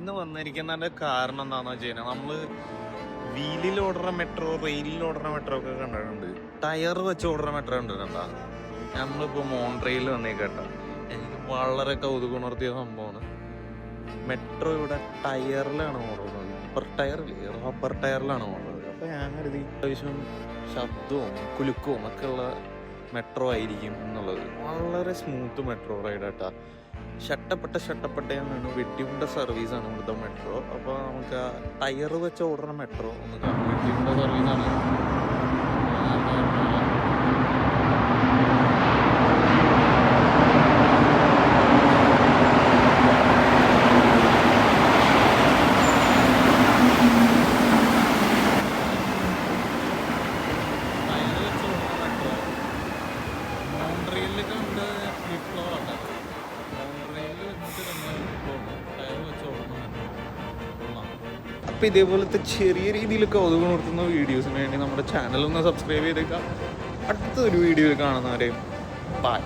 ഇന്ന് വന്നിരിക്കുന്നതിന്റെ കാരണം എന്താണെന്ന് വെച്ച് കഴിഞ്ഞാൽ നമ്മള് വീലിൽ ഓടുന്ന മെട്രോ, റെയിലിൽ ഓടുന്ന മെട്രോ ഒക്കെ കണ്ടിട്ടുണ്ട്. ടയർ വെച്ച് ഓടുന്ന മെട്രോ കണ്ടിട്ടുണ്ടാ? നമ്മളിപ്പോ മോൺട്രെയിൽ വന്നേക്കട്ട. എനിക്ക് വളരെ കൗതുകമുണർത്തിയ സംഭവമാണ്. മെട്രോ ഇവിടെ ടയറിലാണ് ഓടുന്നത്. റബ്ബർ ടയറിലാണ് ഓടുന്നത്. അപ്പൊ ഞാൻ കരുതി അത്യാവശ്യം ശബ്ദവും കുലുക്കവും ഒക്കെ ഉള്ള മെട്രോ ആയിരിക്കും എന്നുള്ളത്. വളരെ സ്മൂത്ത് മെട്രോ റൈഡാട്ടാ. ഷട്ടപ്പെട്ട വെട്ടിമുണ്ട സർവീസാണ് ഇവിടുത്തെ മെട്രോ. അപ്പോൾ നമുക്ക് ആ ടയർ വെച്ച് ഓടുന്ന മെട്രോ ഒന്ന് കാണാം. വെട്ടിമുണ്ട സർവീസാണ്. ടയർ വെച്ച് ഓടുന്ന മെട്രോ മോൺട്രിയലിൽ കണ്ട് വിപ്ലവമാണ്. അപ്പൊ ഇതേപോലത്തെ ചെറിയ രീതിയിൽ കൗതുകം ഉണർത്തുന്ന വീഡിയോസിന് വേണ്ടി നമ്മുടെ ചാനൽ ഒന്ന് സബ്സ്ക്രൈബ് ചെയ്തേക്കാം. അടുത്തൊരു വീഡിയോയിൽ കാണുന്നവരെ ബൈ.